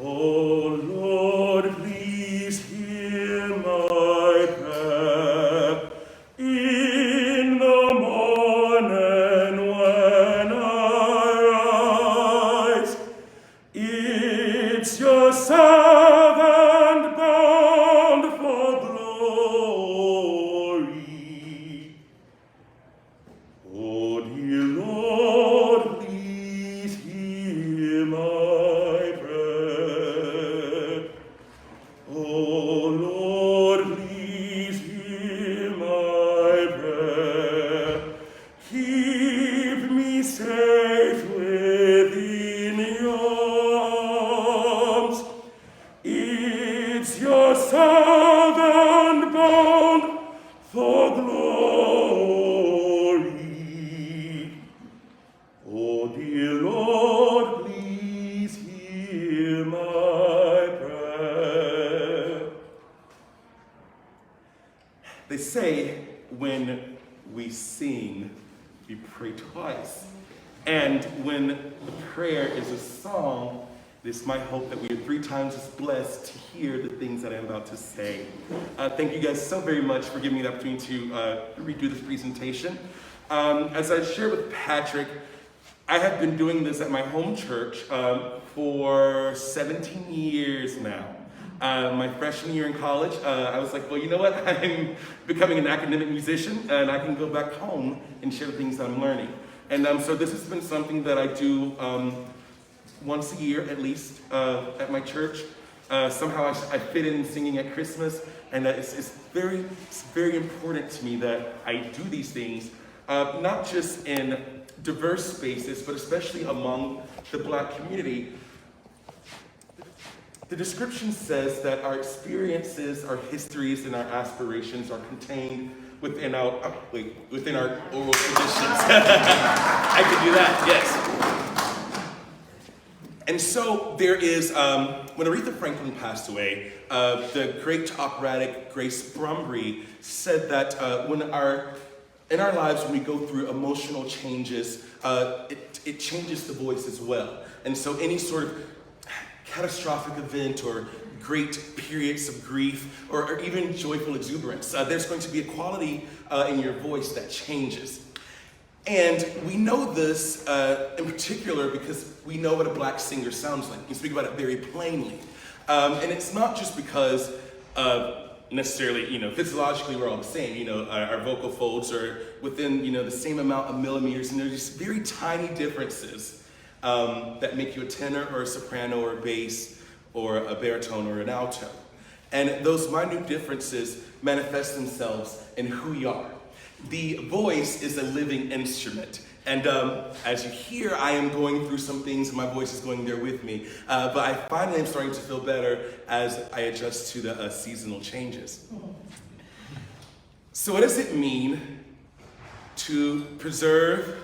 O Lord, please hear my prayer. In the morning when I rise, it's your servant bound for glory. O dear Lord, please hear my prayer. O Lord, please hear my prayer. Keep me safe within your arms. It's your servant bound for glory. Oh, dear Lord, please hear my prayer. They say when we sing, we pray twice. And when the prayer is a song, it is my hope that we are 3 times as blessed to hear the things that I'm about to say. Thank you guys so very much for giving me the opportunity to redo this presentation. As I shared with Patrick, I have been doing this at my home church for 17 years now. My freshman year in college, I was like, well, you know what? I'm becoming an academic musician, and I can go back home and share the things that I'm learning. And so this has been something that I do once a year at least at my church. Somehow I fit in singing at Christmas, and it's very important to me that I do these things, not just in diverse spaces, but especially among the Black community. The description says that our experiences, our histories, and our aspirations are contained within our oral traditions. I could do that, yes. And so there is, when Aretha Franklin passed away, the great operatic Grace Brumbry said that in our lives, when we go through emotional changes, it changes the voice as well. And so any sort of catastrophic event or great periods of grief or even joyful exuberance, there's going to be a quality in your voice that changes. And we know this in particular because we know what a Black singer sounds like. We speak about it very plainly. And it's not just because necessarily, physiologically we're all the same. Our vocal folds are within, the same amount of millimeters, and there's just very tiny differences that make you a tenor or a soprano or a bass or a baritone or an alto. And those minute differences manifest themselves in who you are. The voice is a living instrument. And as you hear, I am going through some things and my voice is going there with me. But I finally am starting to feel better as I adjust to the seasonal changes. So what does it mean to preserve?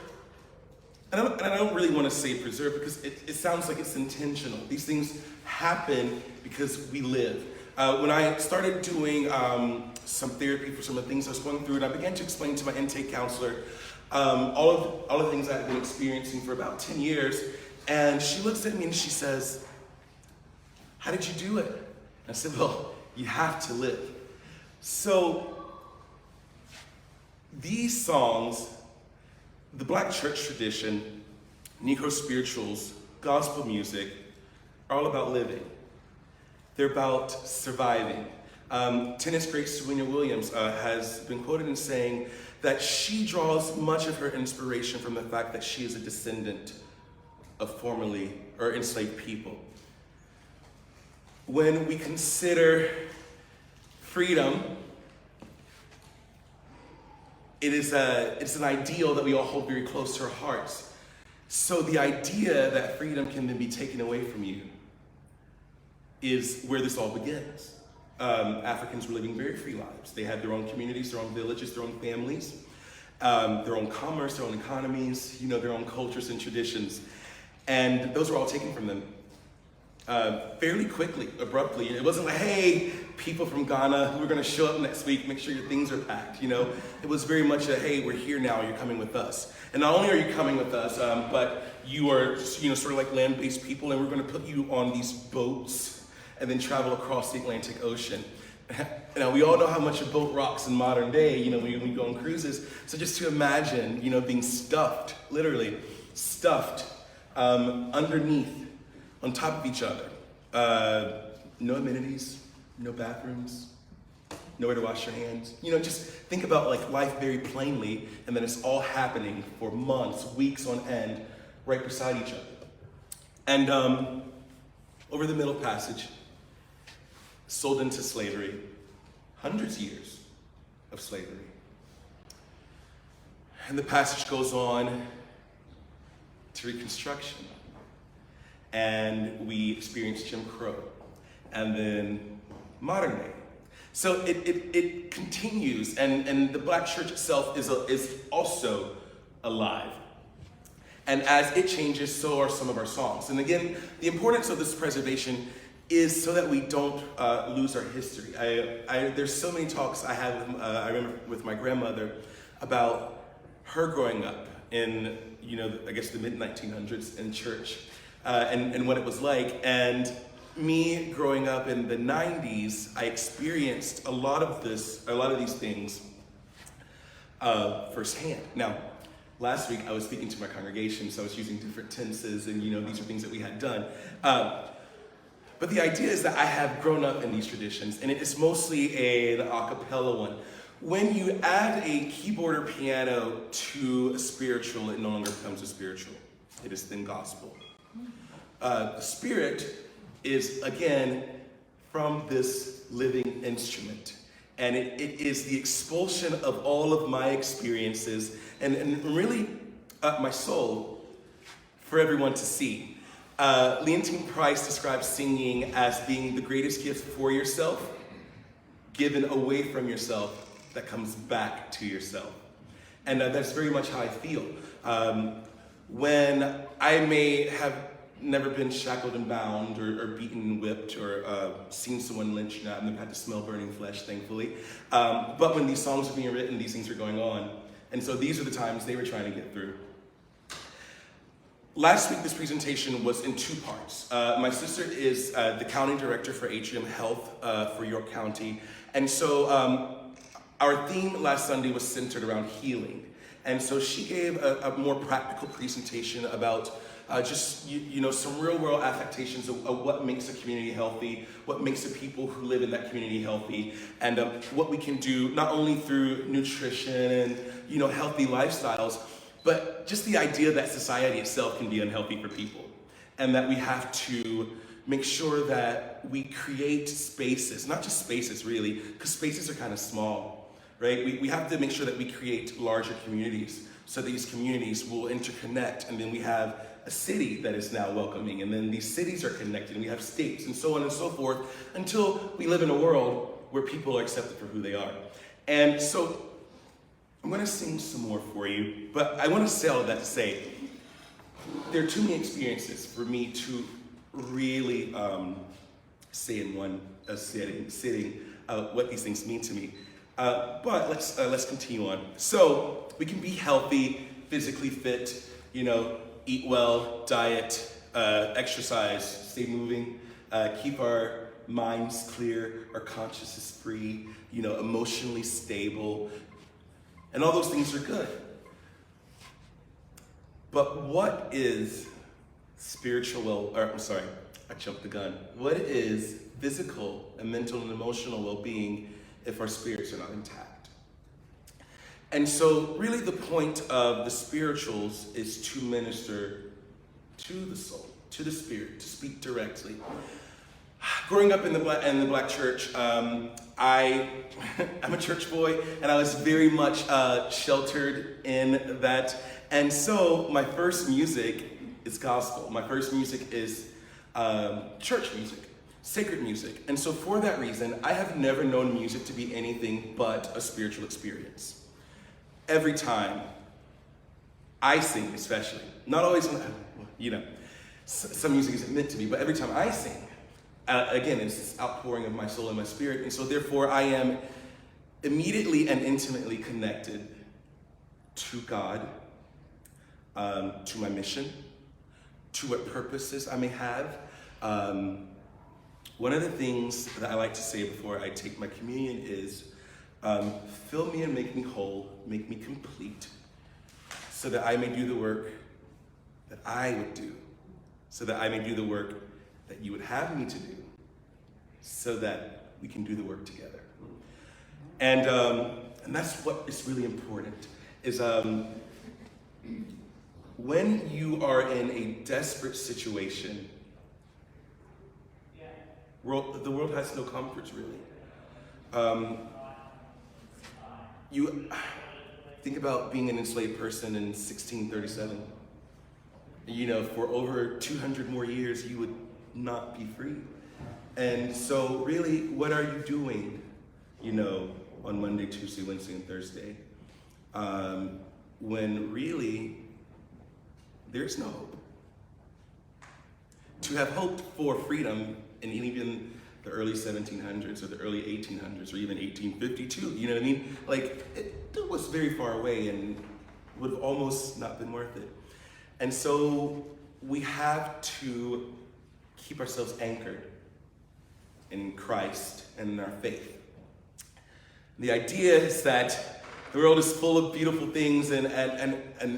And I don't really want to say preserve because it sounds like it's intentional. These things happen because we live. When I started doing some therapy for some of the things I was going through, and I began to explain to my intake counselor all of the things I've been experiencing for about 10 years, and she looks at me and she says, "How did you do it?" And I said, "Well, you have to live." So these songs, the Black church tradition, Negro spirituals, gospel music, are all about living. They're about surviving. Tennis great Serena Williams has been quoted in saying that she draws much of her inspiration from the fact that she is a descendant of formerly or enslaved people. When we consider freedom, it's an ideal that we all hold very close to our hearts. So the idea that freedom can then be taken away from you is where this all begins. Africans were living very free lives. They had their own communities, their own villages, their own families, their own commerce, their own economies, their own cultures and traditions. And those were all taken from them. fairly quickly, abruptly. It wasn't like, hey, people from Ghana who are going to show up next week, make sure your things are packed, you know. It was very much a, hey, we're here now, you're coming with us. And not only are you coming with us, but you are, sort of like land-based people, and we're going to put you on these boats and then travel across the Atlantic Ocean. Now, we all know how much a boat rocks in modern day, when we go on cruises. So just to imagine, being stuffed, literally stuffed underneath, on top of each other. No amenities, no bathrooms, nowhere to wash your hands. Just think about like life very plainly, and then it's all happening for months, weeks on end, right beside each other. And over the Middle Passage, sold into slavery, hundreds of years of slavery. And the passage goes on to Reconstruction. And we experience Jim Crow, and then modern day. So it continues, and the Black church itself is also alive. And as it changes, so are some of our songs. And again, the importance of this preservation is so that we don't lose our history. There's so many talks I had with, I remember with my grandmother about her growing up in, I guess the mid-1900s in church. And what it was like. And me growing up in the 90s, I experienced a lot of these things firsthand. Now, last week I was speaking to my congregation, so I was using different tenses, and these are things that we had done. But the idea is that I have grown up in these traditions, and it is mostly an a cappella one. When you add a keyboard or piano to a spiritual, it no longer becomes a spiritual. It is then gospel. The Spirit is, again, from this living instrument. And it is the expulsion of all of my experiences and really my soul for everyone to see. Leontine Price describes singing as being the greatest gift for yourself, given away from yourself, that comes back to yourself. And that's very much how I feel. When I may have never been shackled and bound or beaten and whipped or seen someone lynched, I've never had to smell burning flesh, thankfully. But when these songs are being written, these things are going on. And so these are the times they were trying to get through. Last week, this presentation was in two parts. My sister is the county director for Atrium Health for York County. And so our theme last Sunday was centered around healing. And so she gave a more practical presentation about just some real world affectations of what makes a community healthy, what makes the people who live in that community healthy, and what we can do not only through nutrition and healthy lifestyles, but just the idea that society itself can be unhealthy for people, and that we have to make sure that we create spaces, not just spaces really, because spaces are kind of small, right? We have to make sure that we create larger communities, so these communities will interconnect, and then we have a city that is now welcoming, and then these cities are connected, and we have states, and so on and so forth, until we live in a world where people are accepted for who they are. And so I'm going to sing some more for you, but I want to say all of that to say there are too many experiences for me to really say in one sitting what these things mean to me. But let's continue on. So we can be healthy, physically fit, eat well, diet, exercise, stay moving, keep our minds clear, our consciousness free, emotionally stable, and all those things are good. But what is spiritual I jumped the gun. What is physical and mental and emotional well-being if our spirits are not intact? And so really the point of the spirituals is to minister to the soul, to the spirit, to speak directly. Growing up in the Black church, I'm a church boy, and I was very much sheltered in that. And so my first music is gospel. My first music is church music, sacred music. And so for that reason, I have never known music to be anything but a spiritual experience. Every time I sing, especially, not always, some music isn't meant to be, but every time I sing, again, it's this outpouring of my soul and my spirit. And so therefore I am immediately and intimately connected to God, to my mission, to what purposes I may have. One of the things that I like to say before I take my communion is, fill me and make me whole, make me complete, so that I may do the work that I would do, so that I may do the work that you would have me to do, so that we can do the work together. And that's what is really important, is when you are in a desperate situation, the world has no comforts, really. You think about being an enslaved person in 1637. You know, for over 200 more years, you would not be free. And so really, what are you doing, you know, on Monday, Tuesday, Wednesday, and Thursday, when really there's no hope? To have hoped for freedom in even the early 1700s or the early 1800s or even 1852, you know what I mean? Like, it was very far away and would have almost not been worth it. And so we have to keep ourselves anchored in Christ and in our faith. The idea is that the world is full of beautiful things and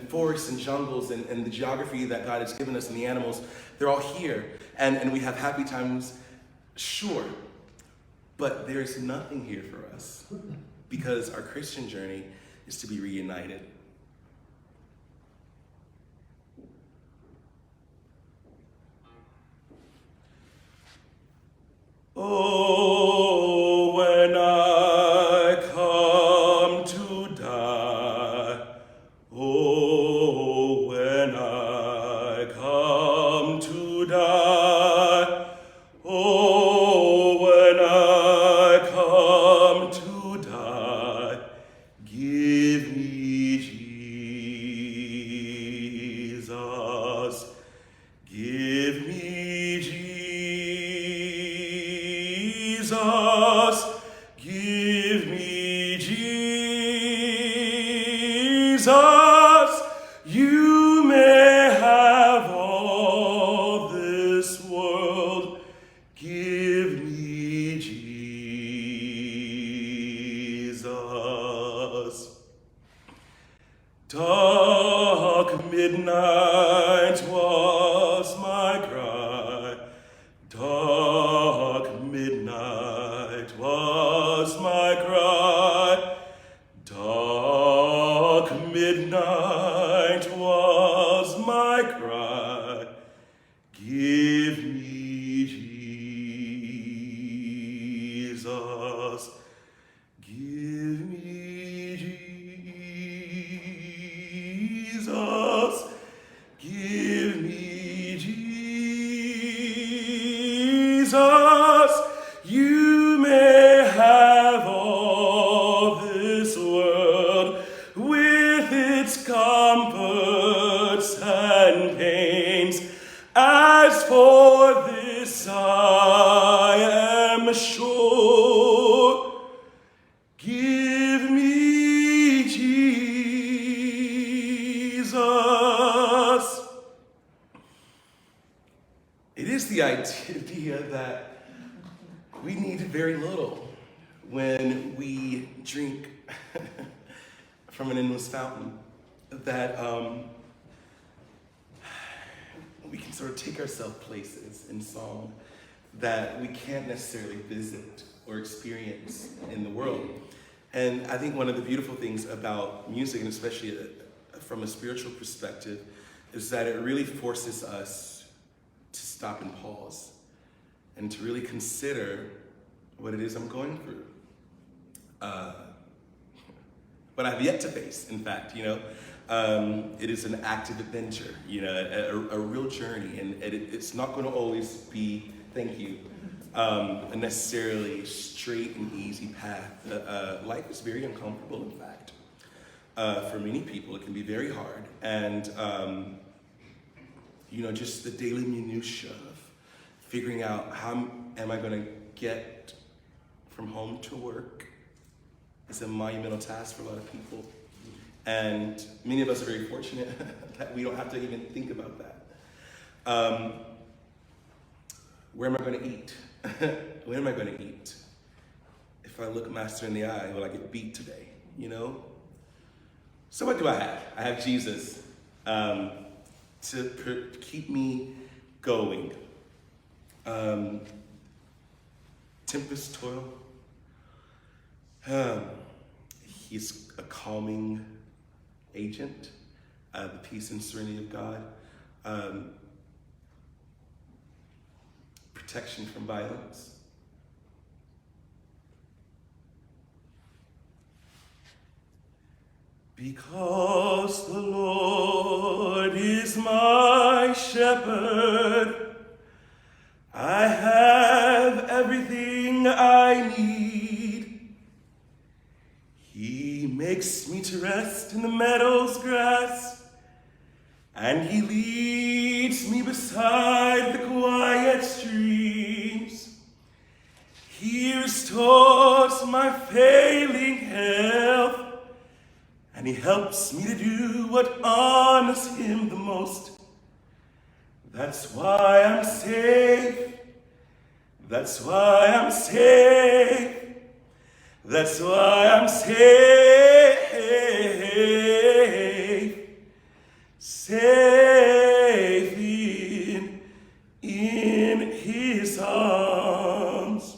forests and jungles and the geography that God has given us and the animals. They're all here. And we have happy times, sure. But there's nothing here for us because our Christian journey is to be reunited. Oh, when I come to die, oh, when I come to die, oh, when I come to die, give me Jesus, give me Jesus, give me Jesus, you may have all this world, give me Jesus. Dark midnight was my cry, dark midnight was my cry, dark midnight was my cry, give me Jesus, give me Jesus, give me Jesus, you may have all this world with its comforts and pains. As for this I am sure, give me Jesus. It is the idea that we need very little when we drink from an endless fountain, that we can sort of take ourselves places in song that we can't necessarily visit or experience in the world. And I think one of the beautiful things about music, and especially from a spiritual perspective, is that it really forces us to stop and pause and to really consider what it is I'm going through. But I've yet to face, in fact, you know. It is an active adventure, you know, a real journey, and it's not going to always be, thank you, a necessarily straight and easy path. Life is very uncomfortable, in fact. For many people, it can be very hard, and just the daily minutia of figuring out how am I going to get from home to work. It's a monumental task for a lot of people. And many of us are very fortunate that we don't have to even think about that. Where am I going to eat? When am I going to eat? If I look Master in the eye, will I get beat today? So what do I have? I have Jesus to keep me going. Tempest, toil. He's a calming agent, the peace and serenity of God, protection from violence. Because the Lord is my shepherd, I have everything I need. He makes me to rest in the meadow's grass, and he leads me beside the quiet streams. He restores my failing health, and he helps me to do what honors him the most. That's why I'm safe. That's why I'm safe. That's why I'm safe. Safe in his arms.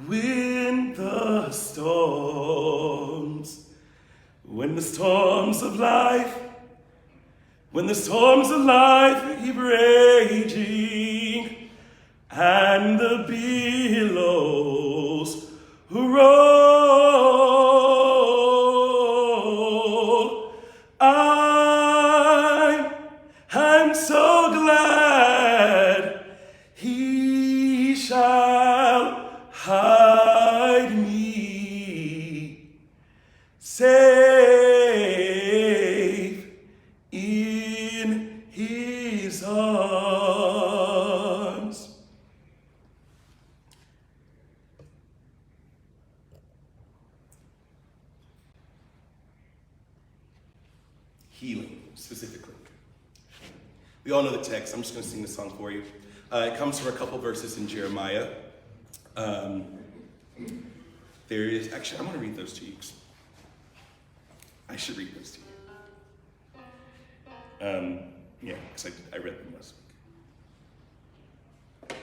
When the storms of life, when the storms of life keep raging, and the billows roll, I'm so glad he shall hide me safe in his arms. Healing, specifically. We all know the text. I'm just going to sing the song for you. It comes from a couple verses in Jeremiah. There is, actually, I'm going to read those to you. I should read those to you. Yeah, because I read them last week.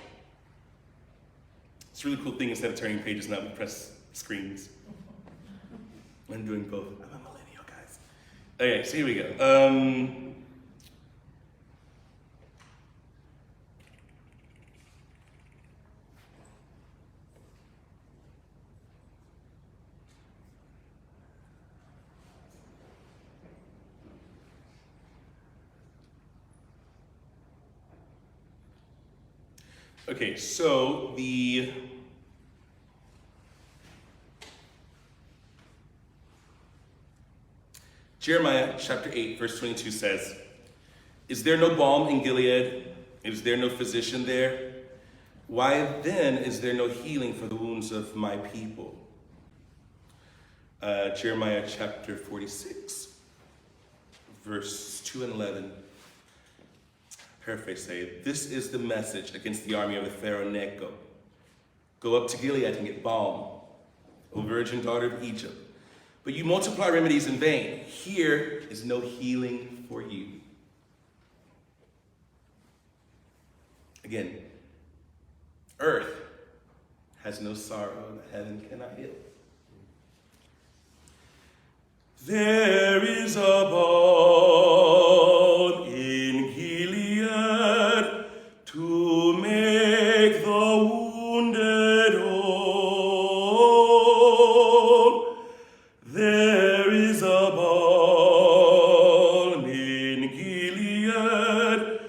It's a really cool thing. Instead of turning pages, now we press screens. I'm doing both. I'm a millennial, guys. Okay, so here we go. Okay, so the Jeremiah chapter 8, verse 22 says, "Is there no balm in Gilead? Is there no physician there? Why then is there no healing for the wounds of my people?" Jeremiah chapter 46, verse 2 and 11. Paraphrase say, "This is the message against the army of the Pharaoh Negro. Go up to Gilead and get balm, O virgin daughter of Egypt. But you multiply remedies in vain. Here is no healing for you." Again, earth has no sorrow that heaven cannot heal. There is a balm in Gilead to make the wounded whole. There is a balm in Gilead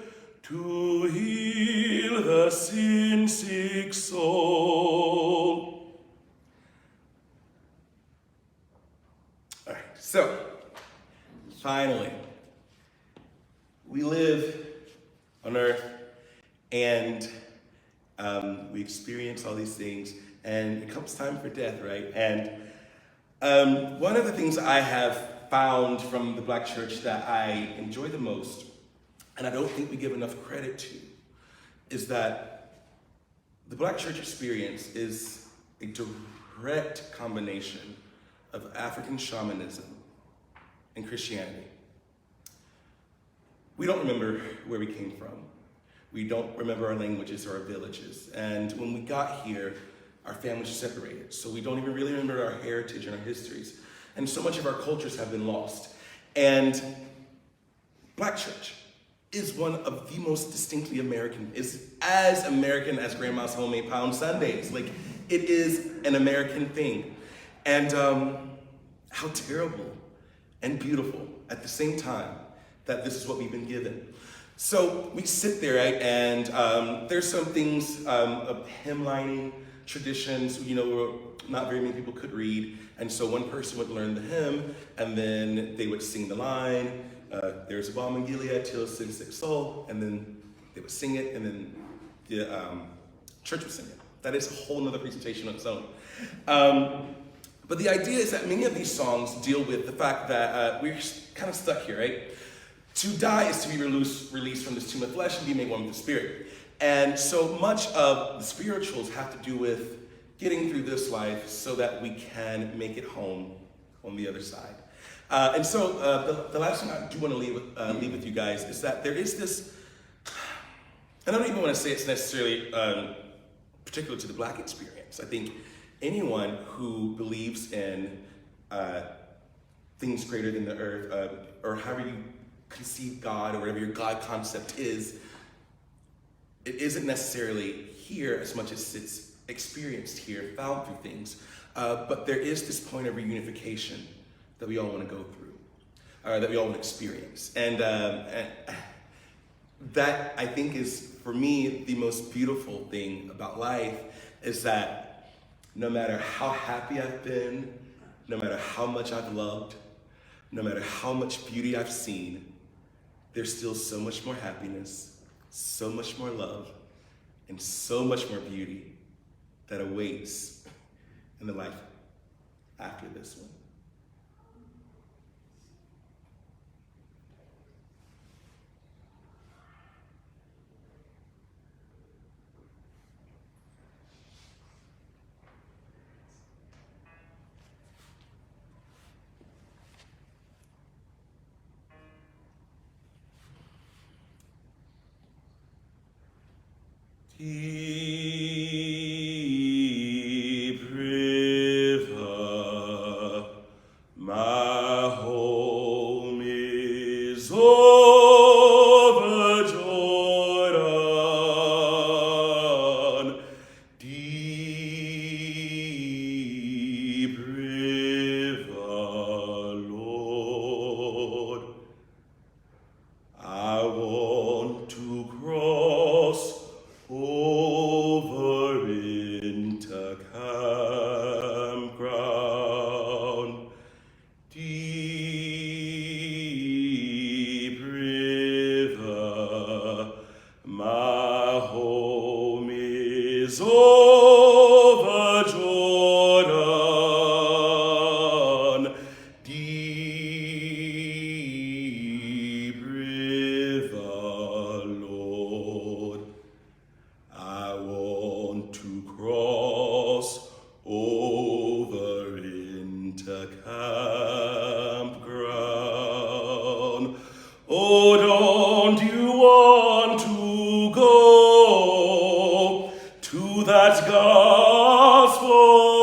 to heal the sin-sick soul. All right, so finally, we live And we experience all these things, and it comes time for death, right? And one of the things I have found from the Black church that I enjoy the most, and I don't think we give enough credit to, is that the Black church experience is a direct combination of African shamanism and Christianity. We don't remember where we came from. We don't remember our languages or our villages. And when we got here, our families are separated. So we don't even really remember our heritage and our histories. And so much of our cultures have been lost. And Black church is one of the most distinctly American, is as American as Grandma's homemade pound Sundays. Like, it is an American thing. And how terrible and beautiful at the same time that this is what we've been given. So we sit there, right, and there's some things of hymnlining traditions, you know, where not very many people could read, and so one person would learn the hymn, and then they would sing the line, there's a balm in Gilead till sin sick soul, and then they would sing it, and then the church would sing it. That is a whole nother presentation on its own. But the idea is that many of these songs deal with the fact that we're kind of stuck here, right? To die is to be released from this tomb of flesh and be made one with the spirit. And so much of the spirituals have to do with getting through this life so that we can make it home on the other side. And so the last thing I do want to leave with you guys is that there is this, and I don't even want to say it's necessarily particular to the Black experience. I think anyone who believes in things greater than the earth, or however you conceive God, or whatever your God concept is, it isn't necessarily here as much as it's experienced here, found through things. But there is this point of reunification that we all want to go through, that we all want to experience. And that, I think, is, for me, the most beautiful thing about life, is that no matter how happy I've been, no matter how much I've loved, no matter how much beauty I've seen, there's still so much more happiness, so much more love, and so much more beauty that awaits in the life after this one. Deep river, my home is over Jordan. Deep river, Lord, I want to cross over into campground. Deep river, my home is over Jordan. Deep river, Lord, I want to cross over into campground. Oh, don't you want to go to that gospel